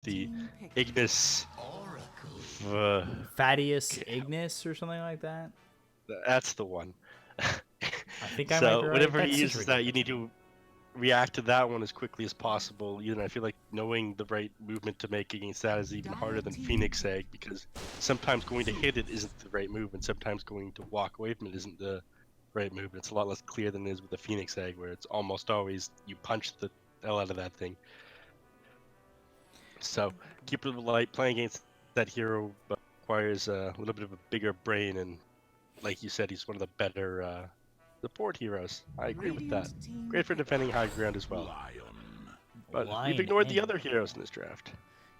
the Ignis. Thaddeus Ignis or something like that. That's the one. I think I might be So right. whenever That's he just uses that, you need ridiculous. to react to that one as quickly as possible. I feel like knowing the right movement to make against that is even harder than Phoenix Egg, because sometimes going to hit it isn't the right move, and sometimes going to walk away from it isn't the right move. It's a lot less clear than it is with the Phoenix Egg, where it's almost always you punch the hell out of that thing. So keep it light. Playing against that hero requires a little bit of a bigger brain, and like you said, he's one of the better support heroes. I agree with that. Great for defending high ground as well. But we've ignored the other heroes in this draft.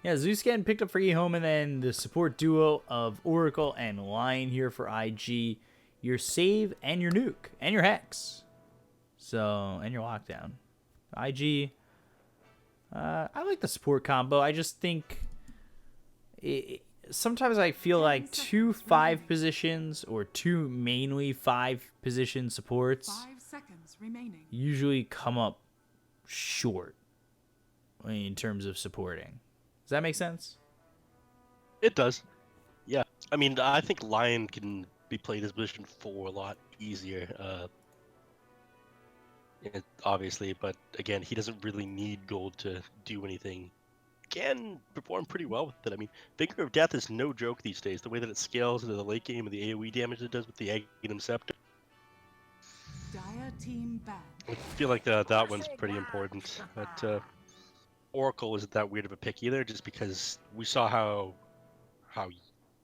Yeah, Zeus getting picked up for EHOME, and then the support duo of Oracle and Lion here for IG. Your save and your nuke and your hex. So, and your lockdown. IG, I like the support combo. I just think sometimes I feel like 2 5 positions or 2 mainly 5 position supports usually come up short in terms of supporting. Does that make sense? It does. Yeah. I mean, I think Lion can be played as position 4 a lot easier. Obviously, but again, he doesn't really need gold to do anything. Can perform pretty well with it. I mean, Finger of Death is no joke these days. The way that it scales into the late game and the AoE damage it does with the Aghanim Scepter. I feel like that one's pretty important. But Oracle isn't that weird of a pick either, just because we saw how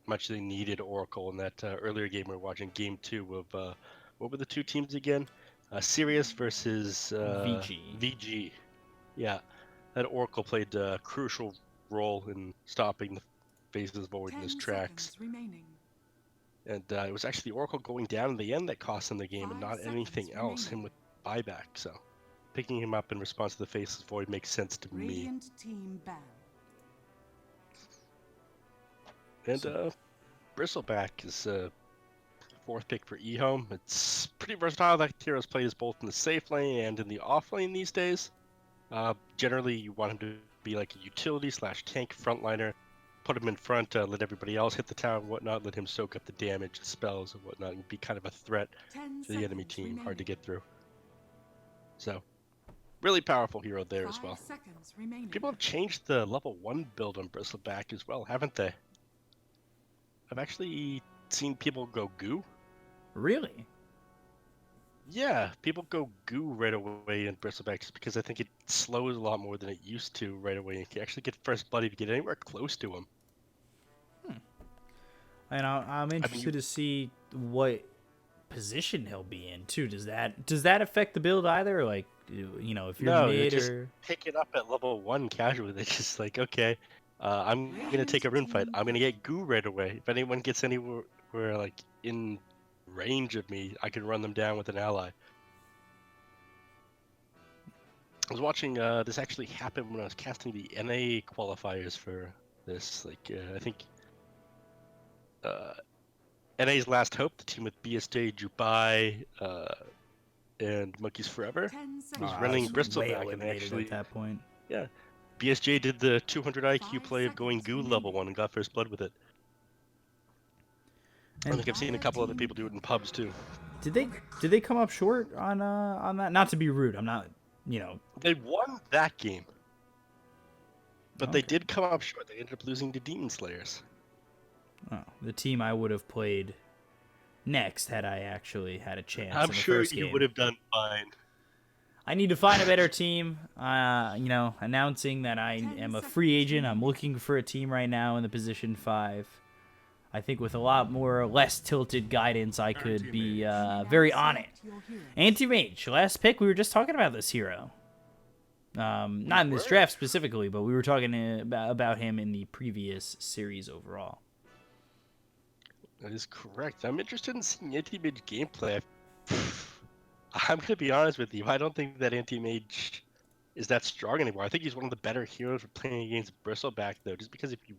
much they needed Oracle in that earlier game we were watching, game 2 of what were the two teams again? Sirius versus VG. Yeah, that Oracle played a crucial role in stopping the Faces Void in his tracks. And it was actually Oracle going down in the end that cost him the game, and not anything else. Him with buyback, so picking him up in response to the Faces Void makes sense to me. And Bristleback is a 4th pick for EHOME. It's pretty versatile. That hero's played both in the safe lane and in the off lane these days. Generally, you want him to be like a utility / tank frontliner. Put him in front, let everybody else hit the tower and whatnot, let him soak up the damage, the spells and whatnot, and be kind of a threat to the enemy team, hard to get through. So, really powerful hero there as well. People have changed the level 1 build on Bristleback as well, haven't they? I've actually seen people go goo. Really? Yeah, people go goo right away in Bristleback just because I think it slows a lot more than it used to right away. You can actually get first blood if you get anywhere close to him. And I'm interested to see what position he'll be in too. Does that affect the build either? Like, if you're mid just or pick it up at level 1 casually. They're just like, okay, I'm gonna take a rune fight. I'm gonna get goo right away. If anyone gets anywhere like in range of me, I can run them down with an ally. I was watching this actually happen when I was casting the NA qualifiers for this. Like, I think NA's Last Hope, the team with BSJ, Jubai, and Monkeys Forever, was running Bristleback, and they actually at that point. Yeah, BSJ did the 200 IQ play of going goo level 1 and got first blood with it. I think I've seen a couple other people do it in pubs too. Did they come up short on that? Not to be rude, I'm not. They won that game, but they did come up short. They ended up losing to Demon Slayers. Oh, the team I would have played next had I actually had a chance. I'm sure you would have done fine. I need to find a better team. Announcing that I am a free agent. I'm looking for a team right now in the position 5. I think with a lot more less tilted guidance, I could be very on it. Anti-Mage, last pick. We were just talking about this hero. Not in this draft specifically, but we were talking about him in the previous series overall. That is correct. I'm interested in seeing Anti-Mage gameplay. I'm going to be honest with you. I don't think that Anti-Mage is that strong anymore. I think he's one of the better heroes for playing against Bristleback, though, just because if you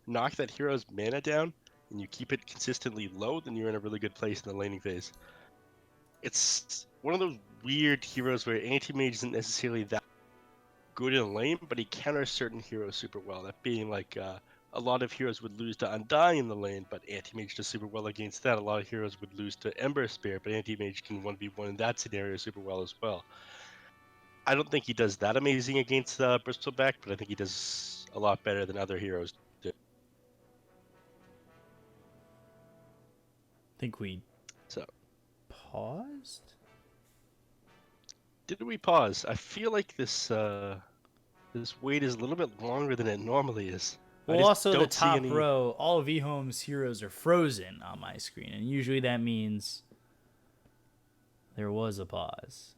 knock that hero's mana down and you keep it consistently low, then you're in a really good place in the laning phase. It's one of those weird heroes where Anti-Mage isn't necessarily that good in lane, but he counters certain heroes super well. That being like a lot of heroes would lose to Undying in the lane, but Anti-Mage does super well against that. A lot of heroes would lose to Ember Spear, but Anti-Mage can 1v1 in that scenario super well as well. I don't think he does that amazing against Bristleback, but I think he does a lot better than other heroes do. Think we So, paused? did we pause? I feel like this this wait is a little bit longer than it normally is. Well, I just also the don't see top any... row, all of EHOME's heroes are frozen on my screen, and usually that means there was a pause.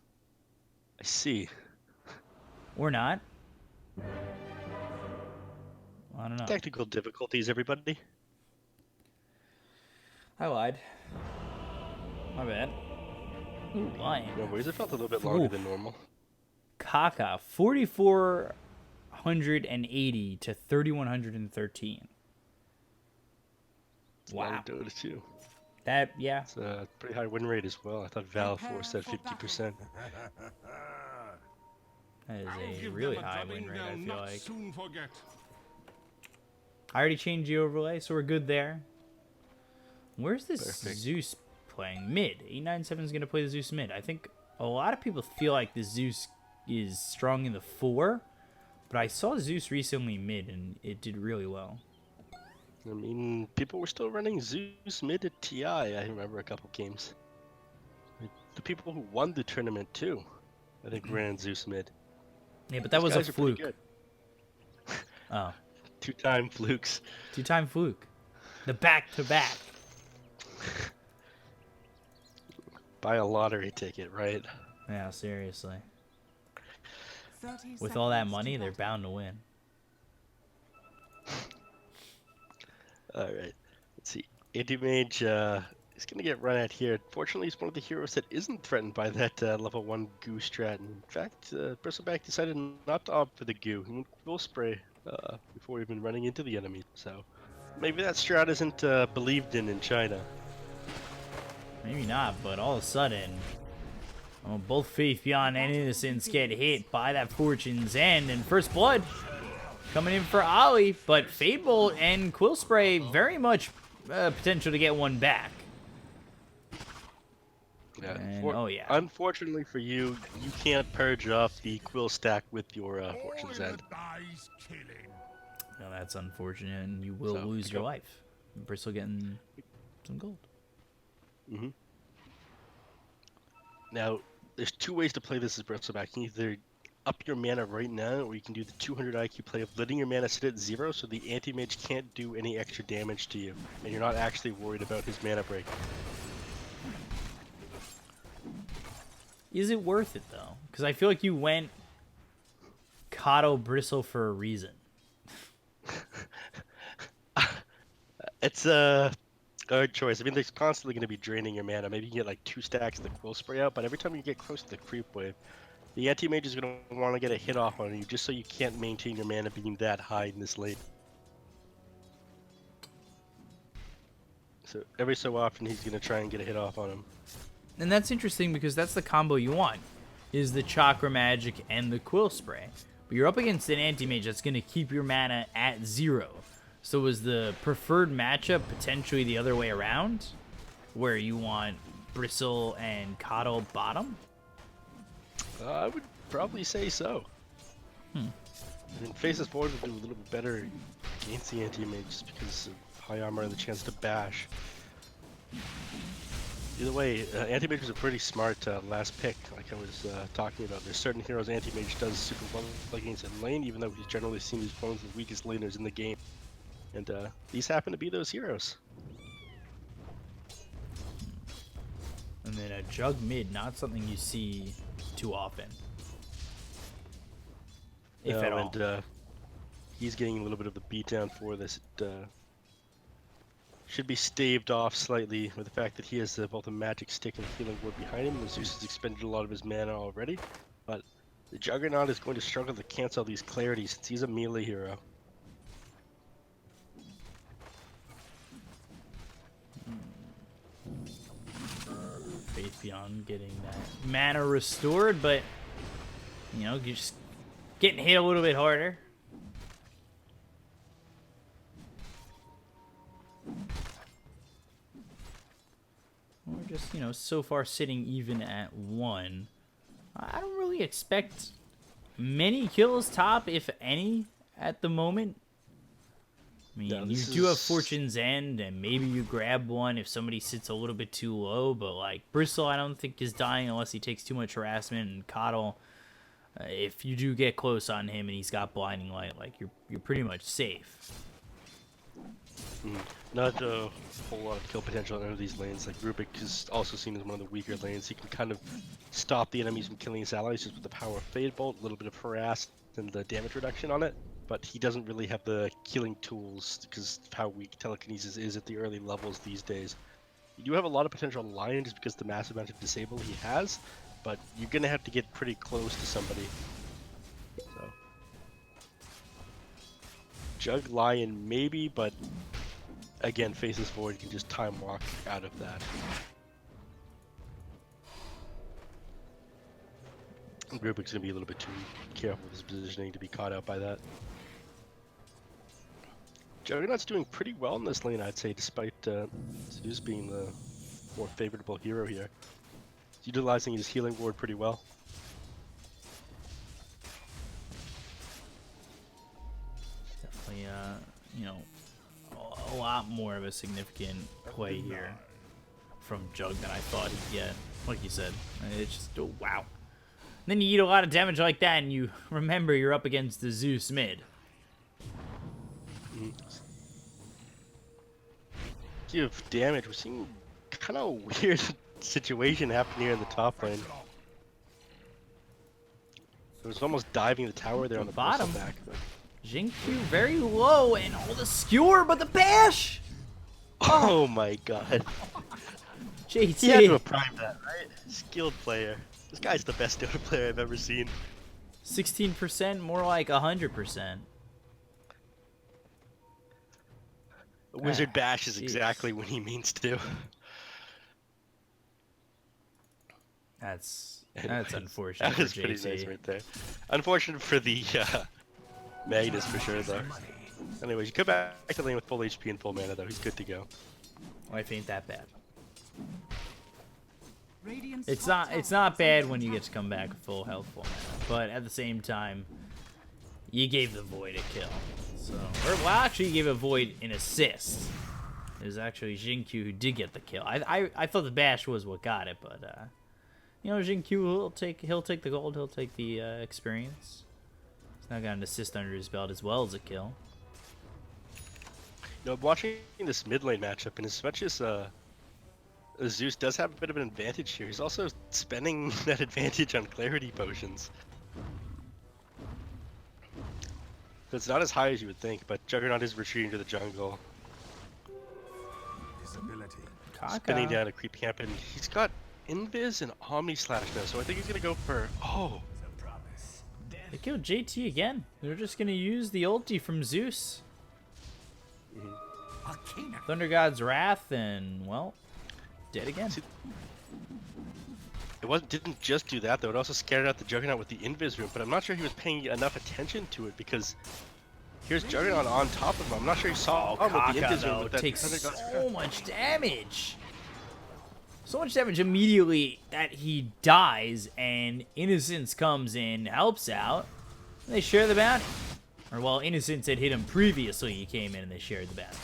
I see. Or not. I don't know. Technical difficulties, everybody. I lied. My bad. Ooh, lion. No worries, it felt a little bit longer than normal. Kaka, 4,480 to 3,113. Wow. Dota 2. That, yeah. It's a pretty high win rate as well. I thought Val Force said 50%. That is a really high win rate, I feel like. I already changed the overlay, so we're good there. Where's this Perfect. Zeus playing? Mid. 897 is going to play the Zeus mid. I think a lot of people feel like the Zeus is strong in the 4, but I saw Zeus recently mid, and it did really well. I mean, people were still running Zeus mid at TI, I remember a couple games. Like, the people who won the tournament, too, I think ran Zeus mid. Yeah, but that was a Guys are pretty fluke. good. Oh. 2-time flukes. 2-time fluke. The back-to-back. Buy a lottery ticket, right? Yeah, seriously. With all that money, they're bound to win. Alright, let's see. Anti-Mage is going to get run at here. Fortunately, he's one of the heroes that isn't threatened by that level 1 goo strat. In fact, Bristleback decided not to opt for the goo. He went Quill Spray before even running into the enemy. So maybe that strat isn't believed in China. Maybe not, but all of a sudden, both Faith Beyond and Innocence get hit by that Fortune's End, and First Blood coming in for Ollie, but Fable and Quill Spray very much potential to get one back. Yeah. And, oh yeah. Unfortunately for you, you can't purge off the Quill stack with your Fortune's End. No, that's unfortunate, and you will lose your life. Bristle getting some gold. Mm-hmm. Now, there's two ways to play this as Bristleback. You can either up your mana right now, or you can do the 200 IQ play of letting your mana sit at 0 so the anti-mage can't do any extra damage to you, and you're not actually worried about his mana break. Is it worth it, though? Because I feel like you went Kato Bristle for a reason. It's a hard choice. I mean, there's constantly going to be draining your mana. Maybe you can get like 2 stacks of the Quill Spray out, but every time you get close to the creep wave, the anti-mage is going to want to get a hit off on you just so you can't maintain your mana being that high in this lane. So every so often he's going to try and get a hit off on him. And that's interesting because that's the combo you want, is the Chakra Magic and the Quill Spray. But you're up against an anti-mage that's going to keep your mana at 0. So is the preferred matchup potentially the other way around, where you want Bristle and Kato bottom? I would probably say so. I mean, Faces Forward would do a little bit better against the anti-mage just because of high armor and the chance to bash. Either way, anti-mage was a pretty smart last pick, like I was talking about. There's certain heroes anti-mage does super well against in lane, even though he's generally seen as one of the weakest laners in the game. And these happen to be those heroes. And then a Jug mid, not something you see too often. If at all. And he's getting a little bit of the beatdown for this. It should be staved off slightly with the fact that he has both a magic stick and a healing ward behind him. The Zeus has expended a lot of his mana already, but the Juggernaut is going to struggle to cancel these clarities since he's a melee hero. Faith Beyond getting that mana restored, but you know, you just getting hit a little bit harder. We're just, you know, so far sitting even at 1. I don't really expect many kills top, if any, at the moment. I mean, Yeah, you do have Fortune's End, and maybe you grab one if somebody sits a little bit too low, but, like, Bristle I don't think is dying unless he takes too much harassment, and Coddle, if you do get close on him and he's got Blinding Light, like, you're pretty much safe. Not a whole lot of kill potential in any of these lanes. Like Rubik is also seen as one of the weaker lanes. He can kind of stop the enemies from killing his allies just with the power of Fade Bolt, a little bit of harass, and the damage reduction on it. But he doesn't really have the killing tools because of how weak telekinesis is at the early levels these days. You do have a lot of potential on Lion just because of the massive amount of disable he has, but you're gonna have to get pretty close to somebody. So Jug Lion maybe, but again, Faceless Void can just time walk out of that. Rubik's gonna be a little bit too careful with his positioning to be caught out by that. Juggernaut's doing pretty well in this lane, I'd say, despite Zeus being the more favorable hero here. He's utilizing his healing ward pretty well. Definitely, you know, a lot more of a significant play here from Jug than I thought he'd get. Like you said, it's just, oh, wow. And then you eat a lot of damage like that, and you remember you're up against the Zeus mid. Give damage. We're seeing kind of a weird situation happen here in the top lane. It was almost diving the tower there on the bottom. back. Xingqiu very low, and all the skewer, but the bash! Oh my god. JT. He had to have primed that, right? Skilled player. This guy's the best Dota player I've ever seen. 16%, more like 100%. Wizard Bash is exactly what he means to. That's Anyways, unfortunate that was for pretty JT. nice right there. Unfortunate for the Magnus for sure though. Anyways, you come back to lane with full HP and full mana though. He's good to go. Life ain't that bad. It's not bad when you get to come back with full health, full mana, but at the same time, you gave the Void a kill. So, well, actually, you gave a Void an assist. It was actually Xingqiu who did get the kill. I thought the bash was what got it, but you know, Xingqiu he'll take the gold, he'll take the experience. He's now got an assist under his belt as well as a kill. You know, I'm watching this mid lane matchup, and as much as Zeus does have a bit of an advantage here, he's also spending that advantage on clarity potions. So it's not as high as you would think, but Juggernaut is retreating to the jungle. Spinning down a creep camp, and he's got Invis and Omni Slash now, so I think he's gonna go for They killed JT again. They're just gonna use the ulti from Zeus. Thunder God's Wrath, and well, dead again. It didn't just do that though, it also scared out the Juggernaut with the Invis room, but I'm not sure he was paying enough attention to it because here's Juggernaut on top of him. I'm not sure he saw him with the Invis room. That takes Thunder God's so much damage. So much damage immediately that he dies, and Innocence comes in, helps out, and they share the bounty. Or well, Innocence had hit him previously, he came in and they shared the bounty.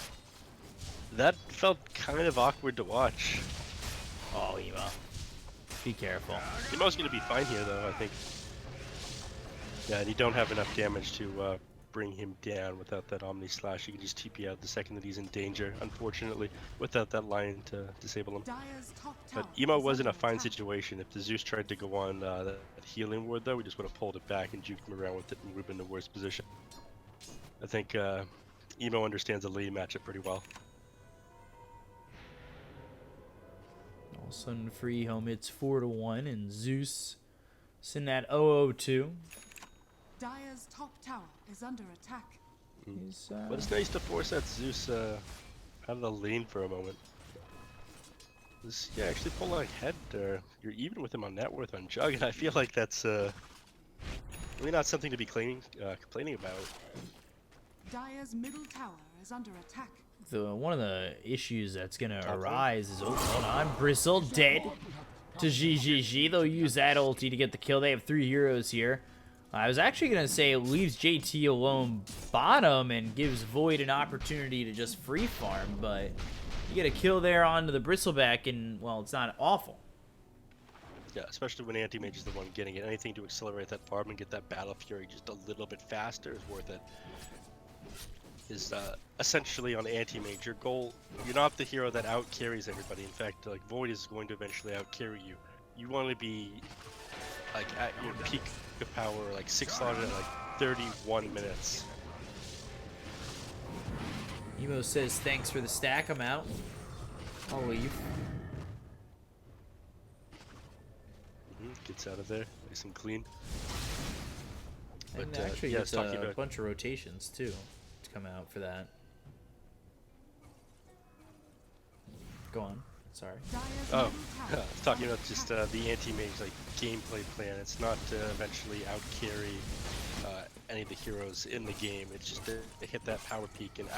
That felt kind of awkward to watch. Oh, Emo. Be careful. Emo's gonna be fine here though, I think. Yeah, and you don't have enough damage to bring him down without that Omni Slash. You can just TP out the second that he's in danger, unfortunately, without that line to disable him. But Emo was in a fine situation. If the Zeus tried to go on that healing ward though, we just would have pulled it back and juked him around with it and we would have been in the worst position. I think Emo understands the lane matchup pretty well. All of a sudden, for EHOME, it's 4-1, and Zeus sitting at 0-2. Dire's top tower is under attack. But it's nice to force that Zeus out of the lane for a moment. Yeah, actually pull like head, you're even with him on net worth on Jug, and I feel like that's Really not something to be complaining about. Dire's middle tower is under attack. One of the issues that's gonna Top lane. arise is, oh, hold on, Bristle dead to GGG. They'll use that ulti to get the kill. They have 3 heroes here. I was actually gonna say it leaves JT alone bottom and gives Void an opportunity to just free farm, but you get a kill there onto the Bristleback, and well, it's not awful. Yeah, especially when Anti-Mage is the one getting it. Anything to accelerate that farm and get that Battle Fury just a little bit faster is worth it. Is essentially on Anti-Mage, your goal, you're not the hero that out-carries everybody. In fact, like Void is going to eventually out-carry you. You want to be like at your peak of power, like 6 slotted at like 31 minutes. Emo says, thanks for the stack, I'm out. I'll leave. Gets out of there, nice and clean. And But, actually yeah, gets talking a about- bunch of rotations, too, to come out for that. Go on. Sorry. Dire's Oh, middle I tower was is talking under about just attack. the anti-mage like gameplay plan. It's not to eventually out-carry any of the heroes in the game. It's just to hit that power peak and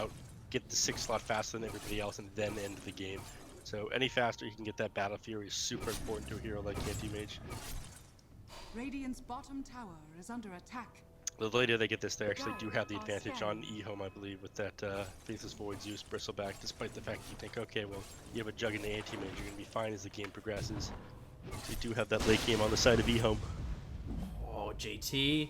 get the 6 slot faster than everybody else and then end the game. So any faster you can get that Battle Fury is super important to a hero like anti-mage. Radiant's bottom tower is under attack. The later they get this, they actually do have the advantage on EHOME, I believe, with that Faithless Void Zeus Bristleback, despite the fact that you think, okay, well, you have a Jug and the anti-mage, you're going to be fine as the game progresses. You do have that late game on the side of EHOME. Oh, JT.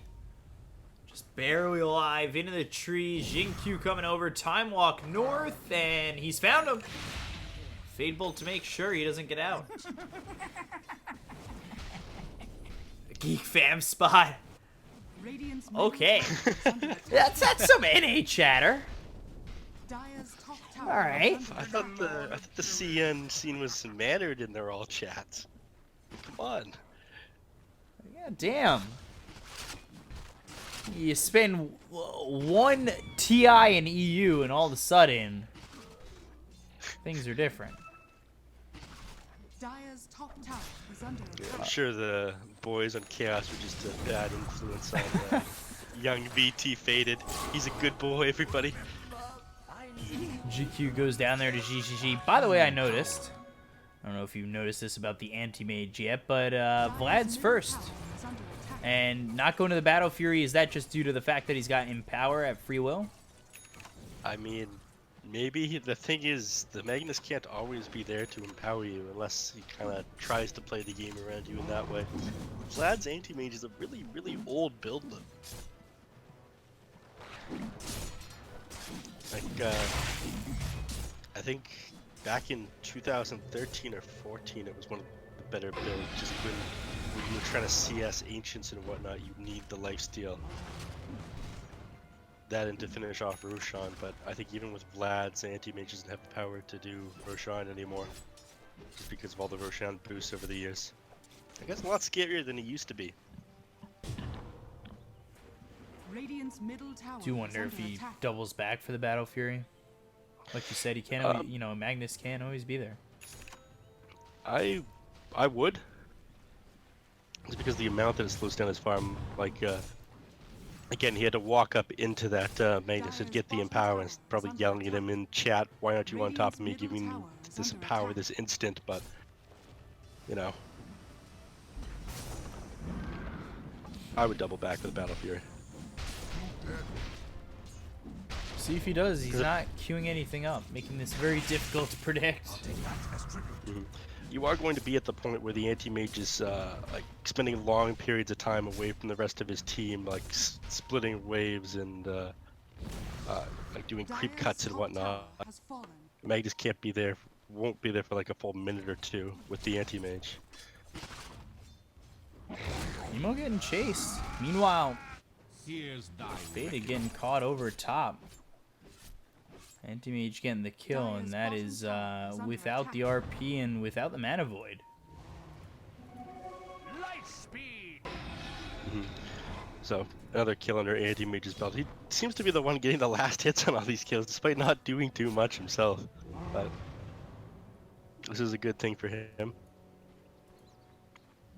Just barely alive into the tree. Xingqiu coming over. Time walk north, and he's found him. Fade Bolt to make sure he doesn't get out. Geek fam spot. Radiant's middle Okay. tower is under attack. That's some NA chatter. Dire's top tower All right. is I under thought attack. the CN scene was mannered in their all chats. Come on. Yeah, damn. You spend 1 TI in EU, and all of a sudden, things are different. Dire's top tower is under attack. I'm sure the boys on Chaos were just a bad influence on young VT Faded. He's a good boy, everybody. GQ goes down there to GGG. By the way, I noticed. I don't know if you noticed this about the anti-mage yet, but Vlad's first. Tower is under attack. And not going to the Battle Fury, is that just due to the fact that he's got Empower at free will? I mean, maybe. The thing is, the Magnus can't always be there to empower you unless he kind of tries to play the game around you in that way. Vlad's anti-mage is a really, really old build loop. Like, I think back in 2013 or 14, it was one of the better builds. Just when you were trying to CS Ancients and whatnot, you need the lifesteal. That and to finish off Roshan, but I think even with Vlad's anti-mage doesn't have the power to do Roshan anymore. Just because of all the Roshan boosts over the years. I guess a lot scarier than he used to be. Radiant's middle tower Do you is wonder if under he attack. doubles back for the Battle Fury? Like you said, he can't always, you know, Magnus can't always be there. I would. It's because the amount that it slows down his farm, like, again, he had to walk up into that Magnus and get the empower, and probably yelling at him in chat, why aren't you on top of me giving me this empower this instant, but, you know. I would double back with Battle Fury. See if he does. He's not queuing anything up, making this very difficult to predict. You are going to be at the point where the anti-mage is like spending long periods of time away from the rest of his team, like splitting waves and like doing creep Dire's cuts and top whatnot. tower has fallen. Magnus can't be there, won't be there for like a full minute or two with the anti-mage. Nemo getting chased. Meanwhile, Here's thy Beta getting caught over top. Anti-mage getting the kill, and that is without the RP and without the Mana Void. light speed. So another kill under anti-mage's belt. He seems to be the one getting the last hits on all these kills, despite not doing too much himself. But this is a good thing for him.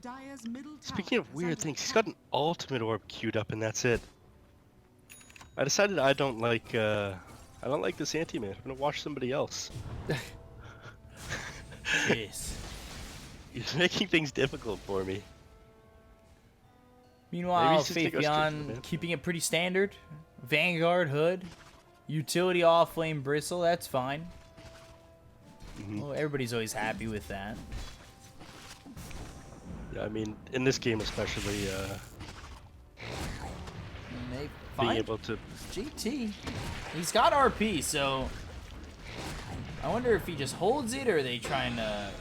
Dire's middle tower Speaking of is weird under things, he's attack. got an ultimate orb queued up, and that's it. I decided I don't like this anti-man. I'm gonna watch somebody else. Jeez. He's making things difficult for me. Meanwhile, he's just gonna go straight to the Faithion man. keeping it pretty standard. Vanguard Hood. Utility Off Flame Bristle, that's fine. Well, everybody's always happy with that. Yeah, I mean, in this game especially, And they being find able to... GT. He's got RP, so I wonder if he just holds it or are they trying to...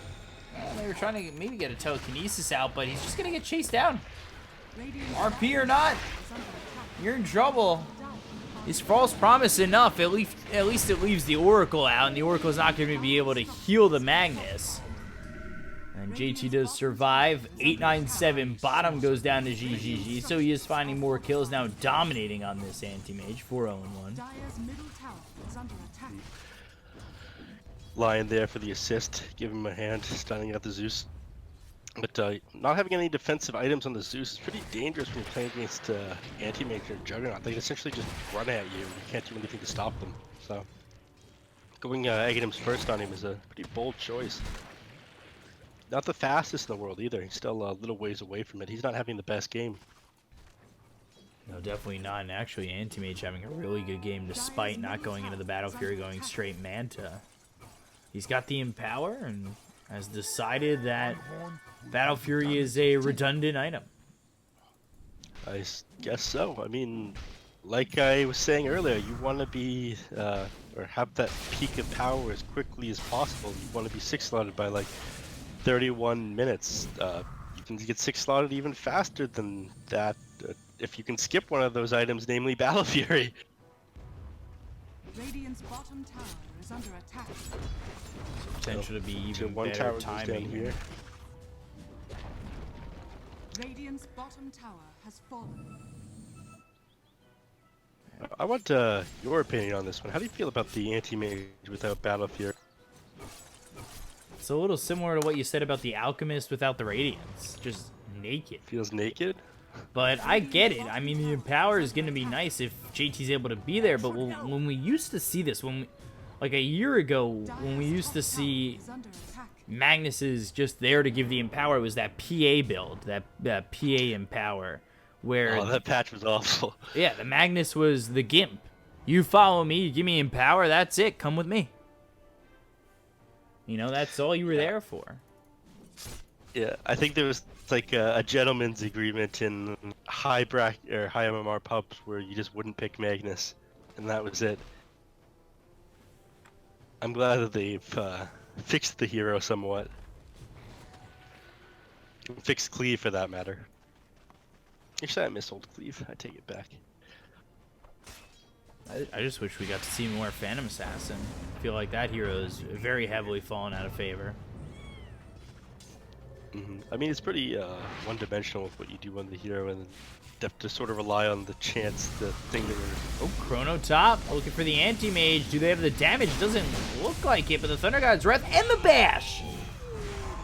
they were trying to maybe get a telekinesis out, but he's just gonna get chased down. Radiant's RP or not, is under attack. you're in trouble. Is false promise enough? At least it leaves the Oracle out, and the Oracle's not going to be able to heal the Magnus. And JT does survive. 897. Bottom goes down to GGG, so he is finding more kills now, dominating on this anti-mage. 4-0-1. Dire's middle tower is under attack. Lying there for the assist, give him a hand, stunning at the Zeus. But not having any defensive items on the Zeus is pretty dangerous when you're playing against anti-mage or Juggernaut. They essentially just run at you. You can't do anything to stop them. So going Aghanim's first on him is a pretty bold choice. Not the fastest in the world either. He's still a little ways away from it. He's not having the best game. No, definitely not. And actually, anti-mage having a really good game despite not going into the Battle Fury, going straight Manta. He's got the Empower and has decided that Battle Fury is a redundant item. I guess so. I mean, like I was saying earlier, you want to be, or have that peak of power as quickly as possible. You want to be 6-slotted by like 31 minutes. You can get 6-slotted even faster than that if you can skip one of those items, namely Battle Fury. Radiant's bottom tower is under attack. Potential to be So even one better tower goes down timing here. Radiant's bottom tower has fallen. I want your opinion on this one. How do you feel about the anti-mage without Battle Fury? It's a little similar to what you said about the Alchemist without the Radiance. Just naked. Feels naked? But I get it. I mean, the Empower is going to be nice if JT's able to be there. But when we used to see this, like a year ago, when we used to see Is under attack. Magnus is just there to give the Empower, it was that PA build, that PA Empower, where, Oh, that patch was awful. yeah, the Magnus was the Gimp. You follow me, you give me Empower, that's it, come with me. You know, that's all you were there for. Yeah, I think there was like a gentleman's agreement in high bracket or high MMR pubs where you just wouldn't pick Magnus, and that was it. I'm glad that they've fixed the hero somewhat. Fixed Cleave for that matter. Actually, I miss old Cleave. I take it back. I just wish we got to see more Phantom Assassin. I feel like that hero is very heavily fallen out of favor. I mean, it's pretty one-dimensional with what you do on the hero, and you have to sort of rely on the chance, the thing that you're... Oh, Chrono Top, looking for the Anti-Mage. Do they have the damage? Doesn't look like it, but the Thunder God's Wrath and the Bash!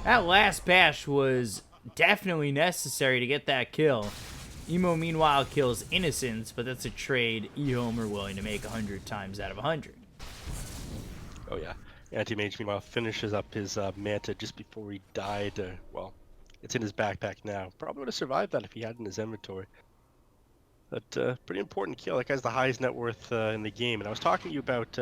That last Bash was definitely necessary to get that kill. Emo, meanwhile, kills Innocence, but that's a trade EHOME are willing to make 100 times out of 100. Oh yeah. Anti-Mage, meanwhile, finishes up his Manta just before he died. Well, it's in his backpack now. Probably would have survived that if he had it in his inventory. But pretty important kill. That guy's the highest net worth in the game. And I was talking to you about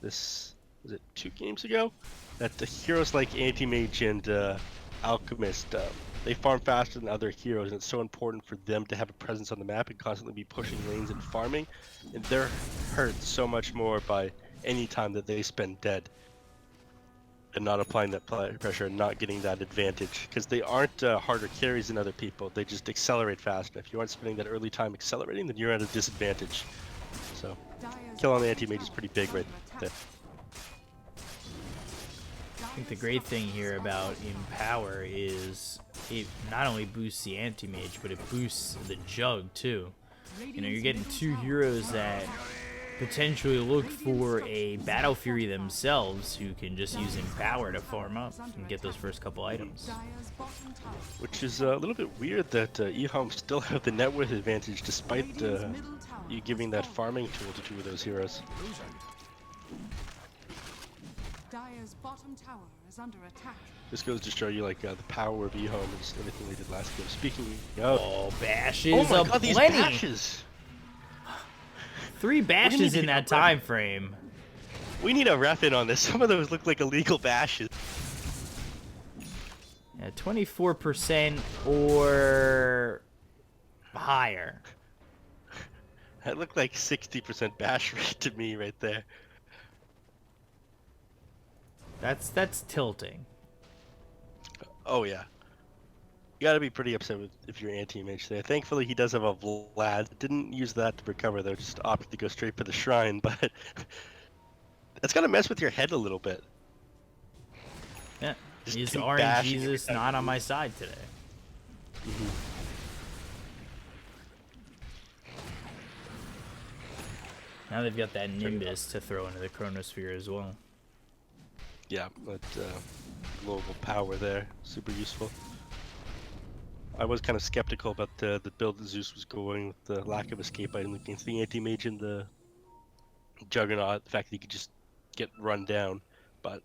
this, was it 2 games ago? That the heroes like Anti-Mage and Alchemist, they farm faster than other heroes, and it's so important for them to have a presence on the map and constantly be pushing lanes and farming. And they're hurt so much more by any time that they spend dead and not applying that pressure and not getting that advantage, because they aren't harder carries than other people. They just accelerate faster. If you aren't spending that early time accelerating, then you're at a disadvantage. So kill on the anti-mage is pretty big right there. I think the great thing here about Empower is it not only boosts the Anti-Mage, but it boosts the Jug too. You know, you're getting 2 heroes that potentially look for a Battle Fury themselves who can just use Empower to farm up and get those first couple items. Dire's bottom tower. Which is a little bit weird that EHOME still have the net worth advantage despite Radiant's middle tower you giving that farming tool to two of those heroes. Dire's bottom tower is under attack. This goes to show you like the power of EHOME and just everything they did last game. Speaking of, Oh, bashes oh my a god, these plenty. bashes! 3 bashes need to in get that a ref. time frame. We need a ref in on this. Some of those look like illegal bashes. Yeah, 24% or higher. That looked like 60% bash rate to me right there. That's tilting. Oh yeah. You gotta be pretty upset with if you're anti-mage there. Thankfully he does have a Vlad. Didn't use that to recover though, just opted to go straight for the shrine, but that's gotta mess with your head a little bit. Yeah. Just Is keep RNG bashing Jesus it. not on my side today? Now they've got that Nimbus to throw into the Chronosphere as well. Yeah, but global power there, super useful. I was kind of skeptical about the build that Zeus was going with the lack of escape item against the anti-mage and the Juggernaut, the fact that he could just get run down, but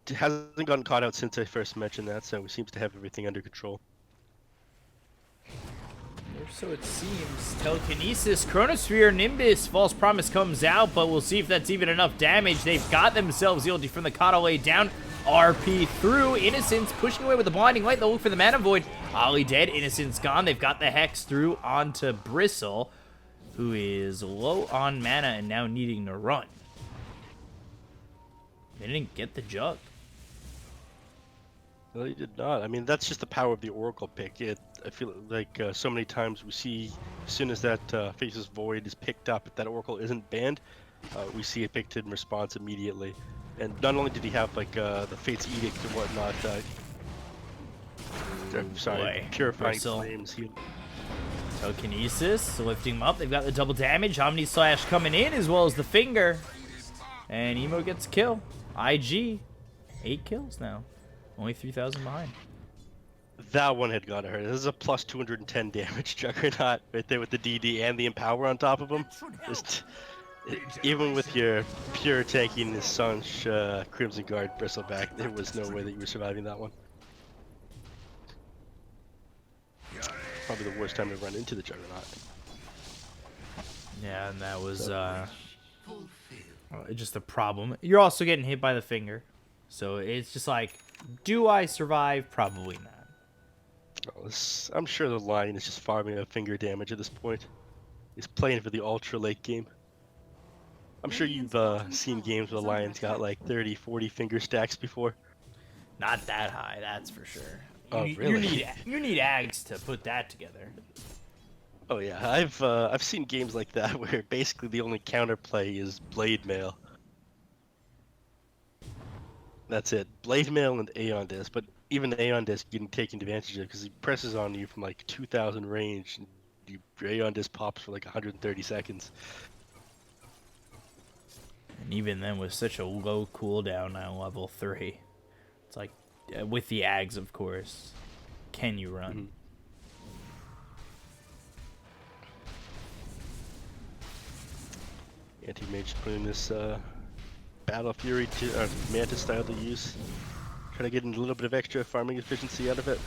it hasn't gotten caught out since I first mentioned that, so he seems to have everything under control. Or so it seems. Telekinesis, Chronosphere, Nimbus, False Promise comes out, but we'll see if that's even enough damage. They've got themselves the ulti from the Kata laid down. RP through. Innocence pushing away with the Blinding Light. They'll look for the Mana Void. Ollie dead. Innocence gone. They've got the Hex through onto Bristle, who is low on mana and now needing to run. They didn't get the Jug. No, he did not. I mean, that's just the power of the Oracle pick. I feel like so many times we see, as soon as that Faceless Void is picked up, if that Oracle isn't banned, we see it picked in response immediately. And not only did he have like the Fate's Edict and whatnot, Boy, Purifying Bristle. Flames. Telekinesis, lifting him up. They've got the double damage. Omni Slash coming in as well as the finger. And Emo gets a kill. IG, 8 kills now. Only 3,000 behind. That one had got hurt. This is a plus 210 damage Juggernaut right there with the DD and the Empower on top of him. Just, even with your pure taking this Sanch Crimson Guard Bristleback, there was no way that you were surviving that one. Probably the worst time to run into the Juggernaut. Yeah, and that was just a problem. You're also getting hit by the finger. So it's just like, do I survive? Probably not. Oh, I'm sure the Lion is just farming a finger damage at this point. He's playing for the ultra late game. I'm sure you've seen games where the Lion's got like 30, 40 finger stacks before. Not that high, that's for sure. Oh, really? You need Ags to put that together. Oh yeah, I've seen games like that where basically the only counterplay is Blade Mail. That's it, Blade Mail and Aeon Disc, but even Aeon Disc getting taken advantage of because he presses on you from like 2,000 range, and your Aeon Disc pops for like 130 seconds. And even then, with such a low cooldown on level 3, it's like, with the Ags, of course, can you run? Anti-Mage putting this Battle Fury to Mantis style to use. Trying to get a little bit of extra farming efficiency out of it.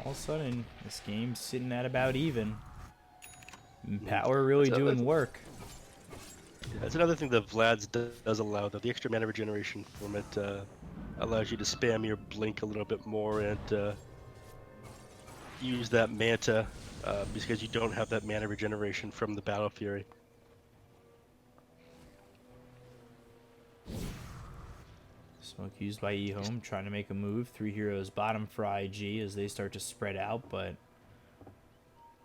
All of a sudden, this game's sitting at about even. And Power really doing work. That's another thing that Vlad's does allow, though. The extra mana regeneration from it allows you to spam your blink a little bit more and use that Manta because you don't have that mana regeneration from the Battle Fury. Smoke used by EHOME, trying to make a move. 3 heroes bottom for IG as they start to spread out, but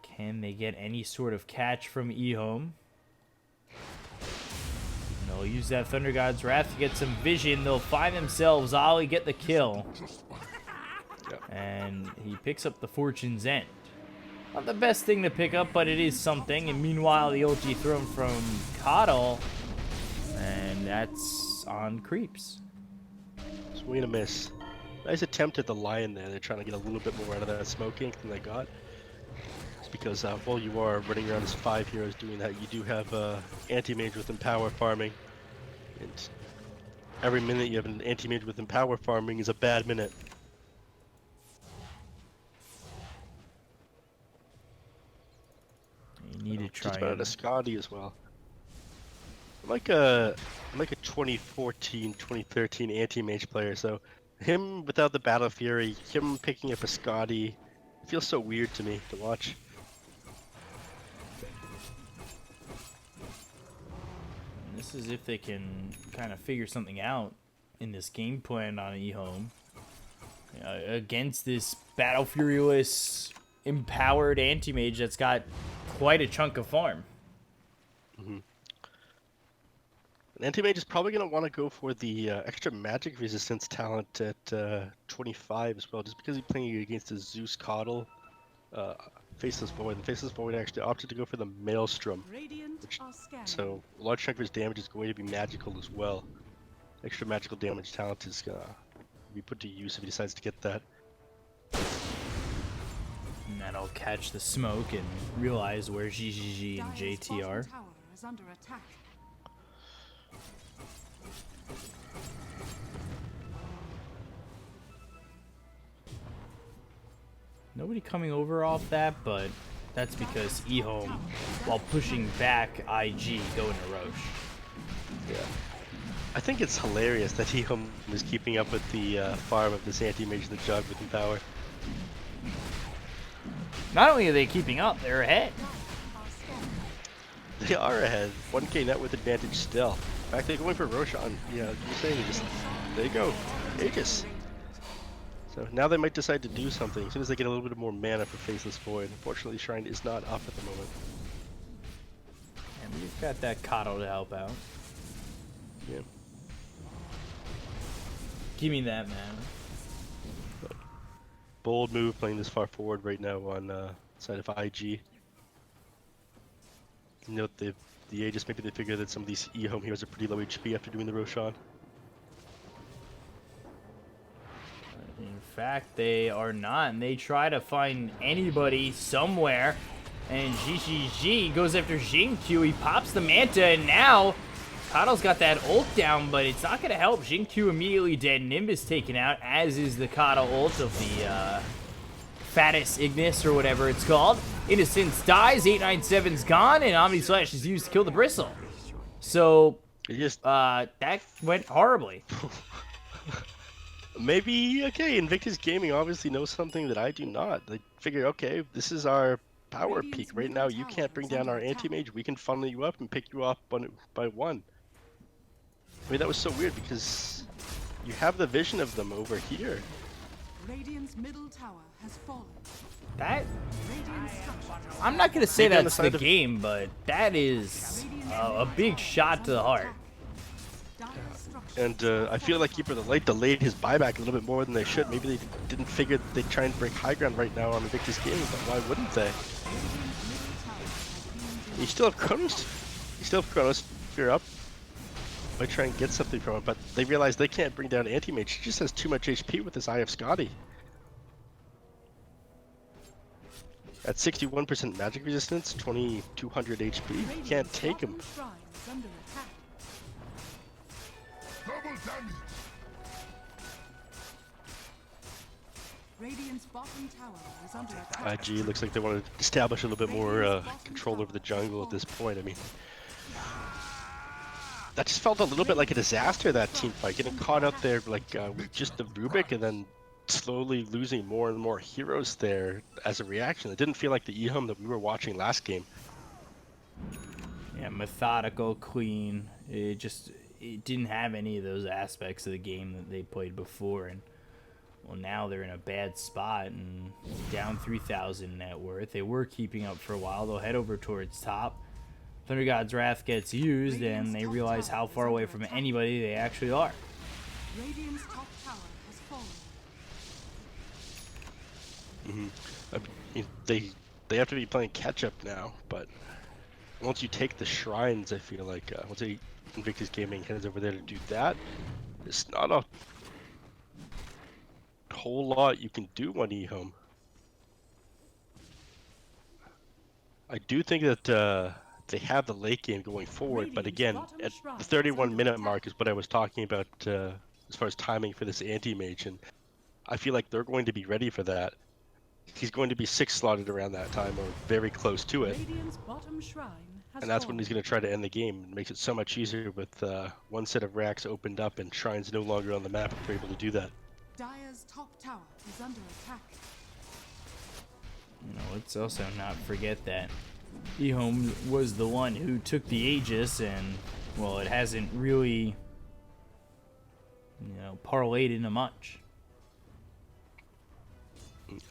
can they get any sort of catch from EHOME? They'll use that Thunder God's Wrath to get some vision. They'll find themselves. Ollie get the kill. And he picks up the Fortune's End. Not the best thing to pick up, but it is something. And meanwhile, the ulti thrown from Coddle. And that's on creeps. Swing and a miss. Nice attempt at the Lion there. They're trying to get a little bit more out of that smoke ink than they got. It's because while you are running around as 5 heroes doing that, you do have anti-mage with Empower farming. And every minute you have an anti-mage with Empower farming is a bad minute. You need to try. Just about a Scotty as well. I'm like a 2014, 2013 anti-mage player, so him without the Battle Fury, him picking up a Scotty, it feels so weird to me to watch. And this is if they can kind of figure something out in this game plan on EHOME. Against this Battle Furyless empowered anti-mage that's got quite a chunk of farm. Mm-hmm. An anti-mage is probably going to want to go for the extra magic resistance talent at 25 as well, just because he's playing against a Zeus Coddle Faceless Void, and Faceless Void actually opted to go for the Maelstrom, so a large chunk of his damage is going to be magical as well. Extra magical damage talent is going to be put to use if he decides to get that. And that'll catch the smoke and realize where GGG and JT are. Nobody coming over off that, but that's because EHOME, while pushing back IG, go into Roche. Yeah. I think it's hilarious that EHOME is keeping up with the farm of this anti-mage in the jug with Empower. Not only are they keeping up, they're ahead. They are ahead. 1k net with advantage still. In fact, they're going for Roshan. Yeah, you're saying just there you go. Aegis. So now they might decide to do something as soon as they get a little bit more mana for Faceless Void. Unfortunately, Shrine is not up at the moment. And we've got that Coddle to help out. Yeah. Give me that, man. Bold move playing this far forward right now on side of IG. Note the Aegis, maybe they figure that some of these EHOME heroes are pretty low HP after doing the Roshan. In fact, they are not, and they try to find anybody somewhere. And GGG goes after Xingqiu. He pops the Manta, and now Coddle's got that ult down, but it's not going to help. Xingqiu immediately dead. Nimbus taken out, as is the Coddle ult of the Fattest Ignis, or whatever it's called. Innocence dies, 897's gone, and Omni Slash is used to kill the Bristle. So, that went horribly. Maybe, okay, Invictus Gaming obviously knows something that I do not. They figure, okay, this is our power peak. Right now, you can't bring down our anti-mage. We can funnel you up and pick you off one by one. I mean, that was so weird because you have the vision of them over here. Radiant's middle tower has fallen. That, Radiant structures. I'm not going to say Maybe on that's the the side of- game, but that is a big shot to the heart. And I feel like Keeper of the Light delayed his buyback a little bit more than they should. Maybe they didn't figure that they'd try and break high ground right now on Invictus Gaming, but why wouldn't they? You still have Chronos. You still have Chronos Fear up. Might try and get something from it, but they realize they can't bring down Anti-Mage. He just has too much HP with his Eye of Scotty. At 61% magic resistance, 2200 HP, you can't take him. Radiant's bottom tower is under attack. IG looks like they want to establish a little bit more control over the jungle at this point. I mean, that just felt a little bit like a disaster, that team fight. Getting caught out there like with just the Rubik and then slowly losing more and more heroes there as a reaction. It didn't feel like the EHOME that we were watching last game. Yeah, methodical, clean. It didn't have any of those aspects of the game that they played before, and well, now they're in a bad spot and down 3,000 net worth. They were keeping up for a while. They'll head over towards top. Thunder God's Wrath gets used, and they realize how far away from anybody they actually are. Radiant's top tower has fallen. I mean, they have to be playing catch up now, but once you take the shrines, I feel like once Invictus Gaming heads over there to do that, there's not a whole lot you can do on EHOME. I do think that they have the late game going forward, but again, at the 31-minute mark is what I was talking about as far as timing for this anti-mage, and I feel like they're going to be ready for that. He's going to be 6 slotted around that time, or very close to it. Radiant's bottom shrine has And that's when fallen. he's going to try to end the game. It makes it so much easier with one set of racks opened up and shrines no longer on the map if they're able to do that. Dire's top tower is under attack. You know, let's also not forget that EHOME was the one who took the Aegis, and, well, it hasn't really, parlayed into much.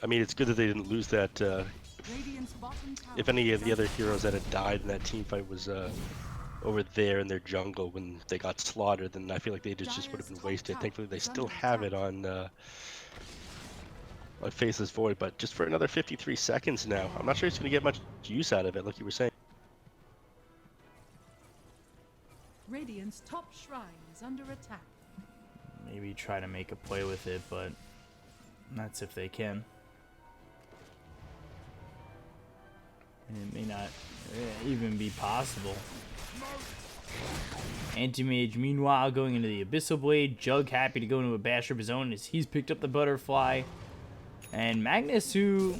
I mean, it's good that they didn't lose that. Radiant's bottom tower If any of is the other under heroes that had died in that team fight was over there in their jungle when they got slaughtered, then I feel like they just would have been wasted. Thankfully, they still have it on Faceless Void, but just for another 53 seconds now. I'm not sure he's going to get much use out of it, like you were saying. Radiant's top shrine is under attack. Maybe try to make a play with it, but that's if they can. And it may not even be possible. Anti-Mage, meanwhile, going into the Abyssal Blade. Jug happy to go into a Basher of his own as he's picked up the Butterfly. And Magnus, who,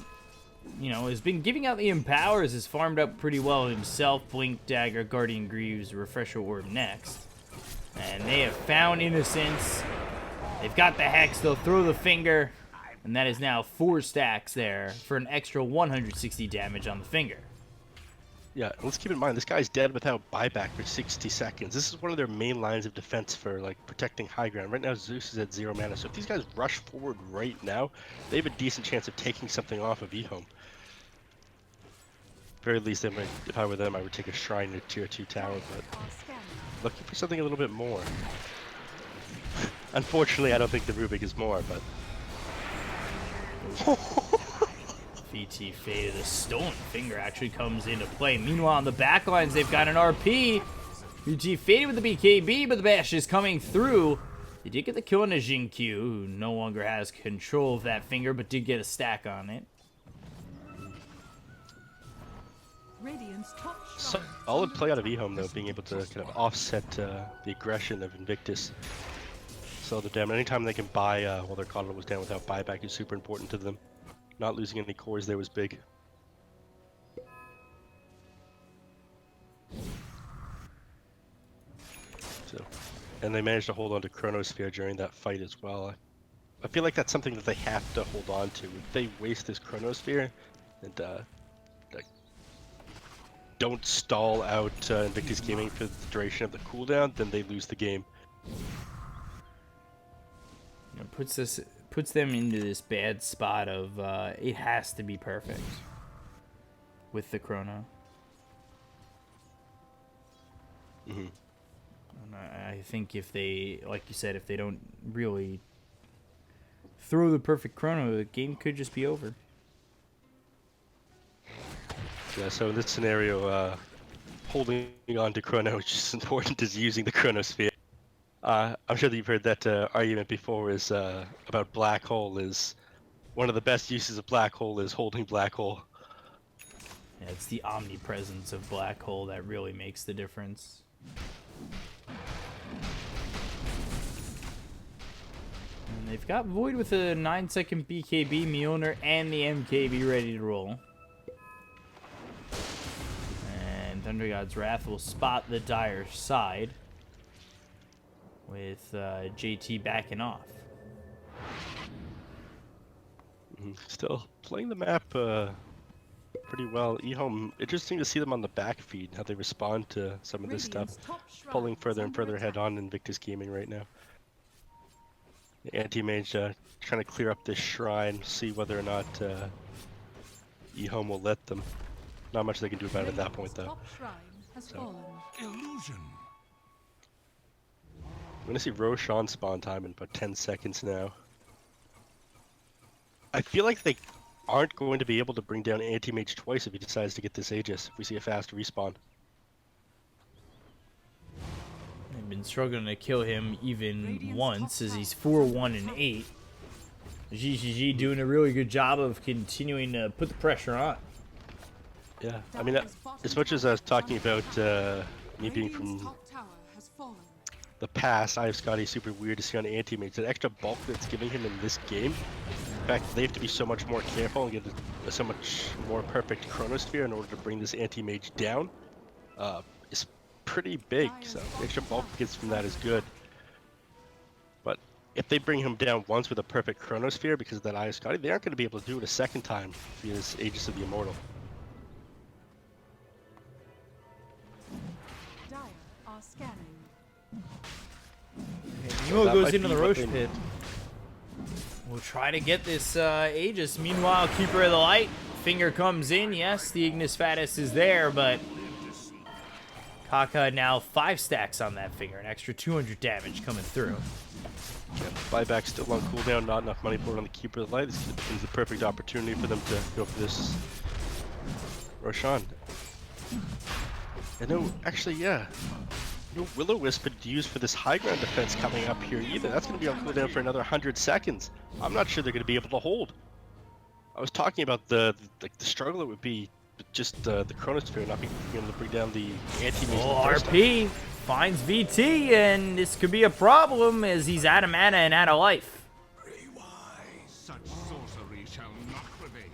has been giving out the Empowers, has farmed up pretty well himself. Blink, Dagger, Guardian Greaves, Refresher Orb next. And they have found Innocence. They've got the Hex. They'll throw the Finger. And that is now 4 stacks there for an extra 160 damage on the Finger. Yeah, let's keep in mind, this guy's dead without buyback for 60 seconds. This is one of their main lines of defense for, protecting high ground. Right now, Zeus is at 0 mana, so if these guys rush forward right now, they have a decent chance of taking something off of EHOME. Very least, if I were them, I would take a shrine to tier 2 tower, but looking for something a little bit more. Unfortunately, I don't think the Rubik is more, but... VT Fade, the Stolen Finger actually comes into play. Meanwhile, on the backlines, they've got an RP. VT Fade with the BKB, but the bash is coming through. They did get the kill on a Jinkyu, who no longer has control of that Finger, but did get a stack on it. Radiant's top shrine. Solid play out of EHOME, though, being able to kind of offset the aggression of Invictus. So they're down. Anytime they can buy while their Coddle was down without buyback is super important to them. Not losing any cores there was big. So, and they managed to hold on to Chronosphere during that fight as well. I feel like that's something that they have to hold on to. If they waste this Chronosphere and don't stall out Invictus Gaming for the duration of the cooldown, then they lose the game. Puts them into this bad spot of it has to be perfect with the Chrono. Mm-hmm. And I think if they, like you said, if they don't really throw the perfect Chrono, the game could just be over. Yeah, so in this scenario, holding on to Chrono, which is important, is using the Chronosphere. I'm sure that you've heard that argument before is about Black Hole is one of the best uses of Black Hole is holding Black Hole. Yeah, it's the omnipresence of Black Hole that really makes the difference. And they've got Void with a 9-second BKB, Mjolnir, and the MKB ready to roll. And Thunder God's Wrath will spot the Dire side, with JT backing off. Still playing the map pretty well. EHOME, interesting to see them on the back feed, how they respond to some of this stuff. Pulling further and further ahead on Invictus Gaming right now. The Anti-Mage trying to clear up this shrine, see whether or not EHOME will let them. Not much they can do about it at that point, though. So. Illusion. I'm going to see Roshan spawn time in about 10 seconds now. I feel like they aren't going to be able to bring down Anti-Mage twice if he decides to get this Aegis, if we see a fast respawn. They've been struggling to kill him even once, as he's 4-1 and 8. GGG doing a really good job of continuing to put the pressure on. Yeah, I mean, as much as I was talking about me being from the past, I have Scotty super weird to see on Anti-Mage. That extra bulk that's giving him in this game, in fact, they have to be so much more careful and get a so much more perfect Chronosphere in order to bring this Anti-Mage down. Is pretty big, so the extra bulk gets from that is good. But if they bring him down once with a perfect Chronosphere because of that Eye of Scotty, they aren't going to be able to do it a second time via this Aegis of the Immortal. Dire are scanning. Nemo that goes might into be the what Roche they pit. We'll try to get this Aegis. Meanwhile, Keeper of the Light. Finger comes in. Yes, the Ignis Fatuus is there, but Kaka now 5 stacks on that finger. An extra 200 damage coming through. Yeah, buyback still on cooldown, not enough money for it on the Keeper of the Light. This is the perfect opportunity for them to go for this Roshan. And no, actually, yeah. No Will-O-Wisp to use for this high ground defense coming up here either. That's going to be on cooldown for another 100 seconds. I'm not sure they're going to be able to hold. I was talking about the struggle it would be with just the Chronosphere not being able to bring down the Anti-Mage. Oh, RP finds VT, and this could be a problem as he's out of mana and out of life. Such sorcery shall not prevail.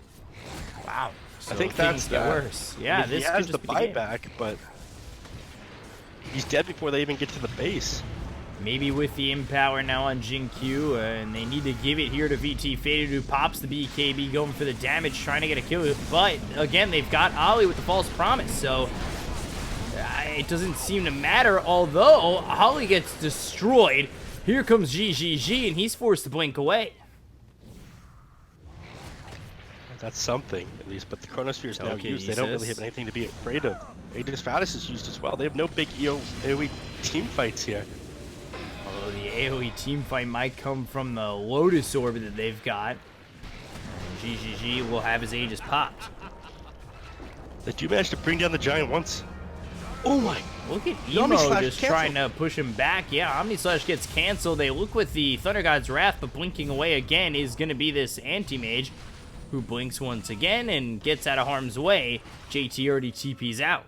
Wow. I think things that's get that. worse. Yeah, I mean, this he could has just the be the game. buyback, but he's dead before they even get to the base. Maybe with the Empower now on Jin-Q, and they need to give it here to VT. Faded, who pops the BKB, going for the damage, trying to get a kill. But, again, they've got Ollie with the False Promise, so it doesn't seem to matter, although Ollie gets destroyed. Here comes GGG, and he's forced to blink away. That's something, at least, but the Chronosphere is now Okay, used. They don't really have anything to be afraid of. Aegis Fatuus is used as well. They have no big AoE team fights here. Although the AoE team fight might come from the Lotus Orb that they've got. And GGG will have his Aegis popped. They do manage to bring down the Giant once. Oh my! Look at The Emo Omni-Slash just canceled. trying to push him back. Yeah, Omni-Slash gets canceled. They look with the Thunder God's Wrath, but blinking away again is going to be this Anti-Mage, who blinks once again and gets out of harm's way. JT already TP's out.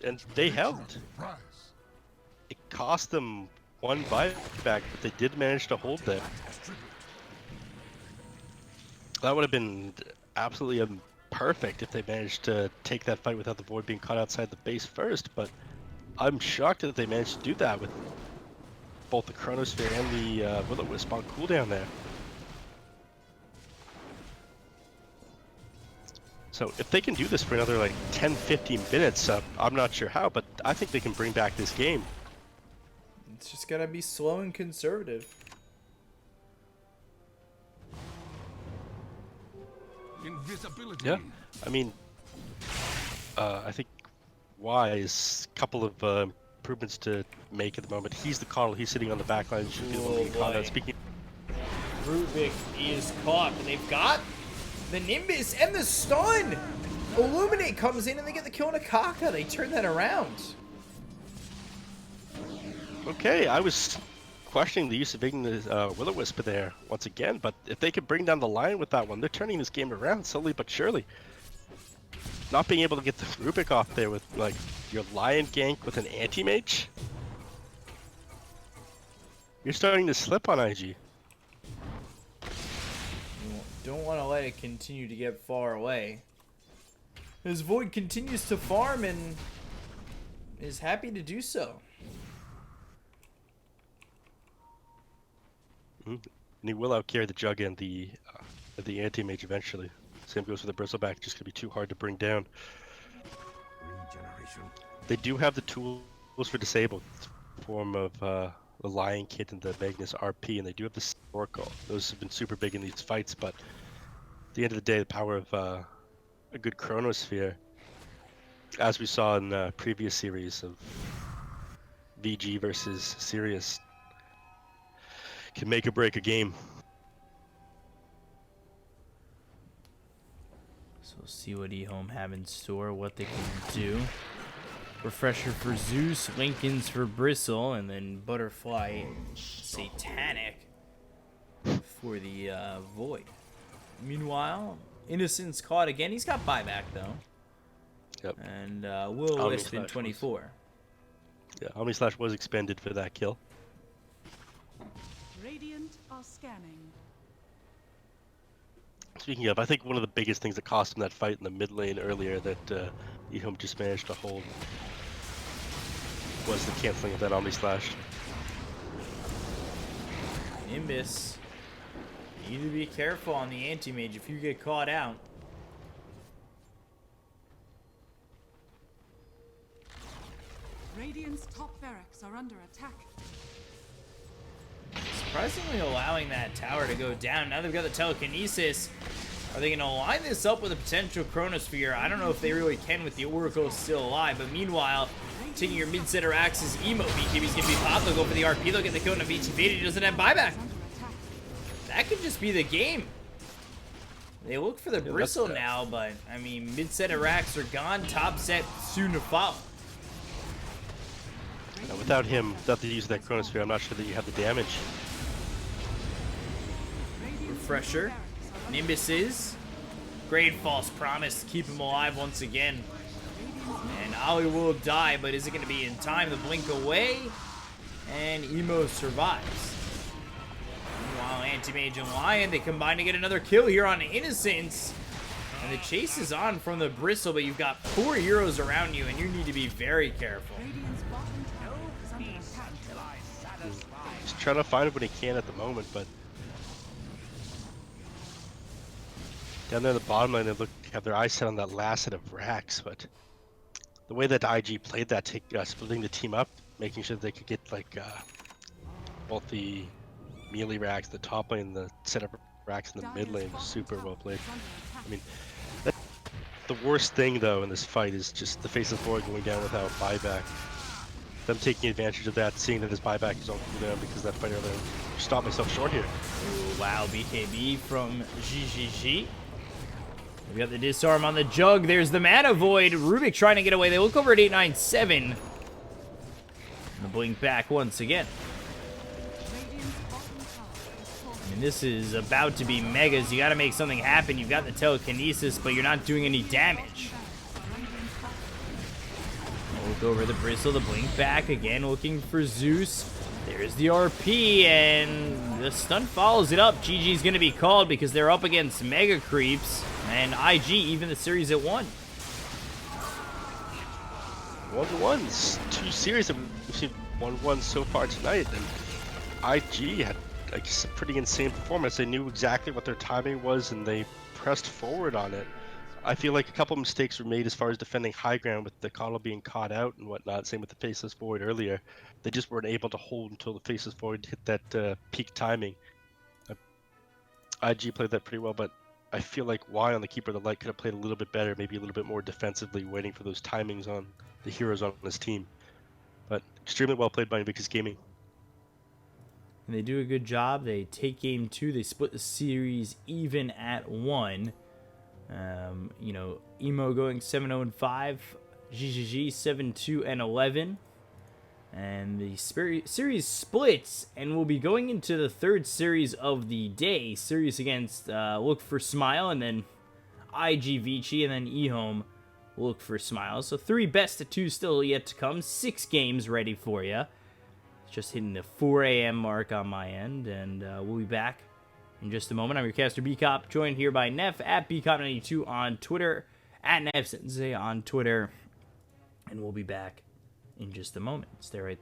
And they held. It cost them one buyback, but they did manage to hold there. That would have been absolutely perfect if they managed to take that fight without the Void being caught outside the base first, but I'm shocked that they managed to do that with both the Chronosphere and the Will-O-Wisp on cooldown there. So if they can do this for another like 10-15 minutes, I'm not sure how, but I think they can bring back this game. It's just gotta be slow and conservative. Invisibility. Yeah, I mean, I think Wise, a couple of improvements to make at the moment. He's the Coddle, he's sitting on the back line, should be the one being caught out. Speaking, Rubik is caught, but they've got the Nimbus and the stun! Illuminate comes in and they get the kill on Akaka. They turn that around. okay, I was questioning the use of Ignis Will-O-Wisp there once again, but if they could bring down the line with that one, they're turning this game around slowly but surely. Not being able to get the Rubik off there with like your Lion gank with an Anti-Mage, you're starting to slip on IG. Don't want to let it continue to get far away. As Void continues to farm and is happy to do so. And he will outcarry the Jug and the Anti-Mage eventually. Same goes for the Bristleback, just gonna be too hard to bring down. They do have the tools for disabled in the form of the Lion Kit and the Magnus RP, and they do have the Oracle. Those have been super big in these fights, but at the end of the day, the power of a good Chronosphere, as we saw in the previous series of VG versus Sirius, can make or break a game. So we'll see what EHOME have in store, what they can do. Refresher for Zeus, Lincoln's for Bristle, and then Butterfly Satanic for the Void. Meanwhile, Innocent's caught again. He's got buyback, though. Yep. And Will Wisp in 24. Yeah, Omni-Slash was expended for that kill. Radiant are scanning. Speaking of, I think one of the biggest things that cost him that fight in the mid lane earlier that EHOME just managed to hold was the canceling of that Omni-Slash. Nimbus, you need to be careful on the anti-mage if you get caught out. Radiant's top barracks are under attack. Surprisingly allowing that tower to go down. Now they've got the telekinesis. Are they going to line this up with a potential chronosphere? I don't know if they really can with the Oracle still alive. But meanwhile, taking your mid-center axis emo. BKB's going to be popped. They'll go for the RP. They'll get the kill on a VTV. He doesn't have buyback. That could just be the game. They look for the Bristle now, but, I mean, mid-center racks are gone. Top set soon to follow. Without him, without the use of that chronosphere, I'm not sure that you have the damage. Refresher. Nimbuses. Great false promise to keep him alive once again. And Ollie will die, but is it going to be in time to blink away? And Emo survives. Meanwhile, Anti-Mage and Lion, they combine to get another kill here on Innocence. And the chase is on from the Bristle, but you've got 4 heroes around you, and you need to be very careful. Radiant's bottom tower is under attack. He's trying to find it when he can at the moment, but down there at the bottom line, they have their eyes set on that last set of racks. But the way that IG played that, splitting the team up, making sure that they could get like both the melee racks, the top lane, the set of racks in the mid lane, was super well played. I mean, the worst thing though in this fight is just the Faceless Void going down without buyback. Them taking advantage of that, seeing that his buyback is on cooldown because that fight earlier. Stop myself short here. Ooh, wow, BKB from GGG. We got the disarm on the Jug. There's the Mana Void. Rubik trying to get away. They look over at 897. And the blink back once again. I mean, this is about to be megas. You got to make something happen. You've got the telekinesis, but you're not doing any damage. Look over the Bristle, the blink back again, looking for Zeus. There's the RP, and the stun follows it up. GG's going to be called because they're up against Mega Creeps, and IG even the series at 1. 1-1s. 2 series that we've seen 1-1 so far tonight, and IG had like a pretty insane performance. They knew exactly what their timing was, and they pressed forward on it. I feel like a couple of mistakes were made as far as defending high ground with the Coddle being caught out and whatnot. Same with the Faceless Void earlier. They just weren't able to hold until the Faceless Void hit that peak timing. IG played that pretty well, but I feel like Y on the Keeper of the Light could have played a little bit better, maybe a little bit more defensively, waiting for those timings on the heroes on his team. But extremely well played by Invictus Gaming. And they do a good job. They take game 2. They split the series even at 1. You know, Emo going 7-0-5, GGG 7-2-11, and the series splits, and we'll be going into the 3rd series of the day. Series against Look for Smile, and then IG Vici, and then EHOME Look for Smile. So 3 best of 2 still yet to come. 6 games ready for you. Just hitting the 4 a.m. mark on my end, and we'll be back in just a moment. I'm your caster BCop, joined here by Neff at BCop92 on Twitter, at Neff Sensei on Twitter, and we'll be back in just a moment. Stay right there.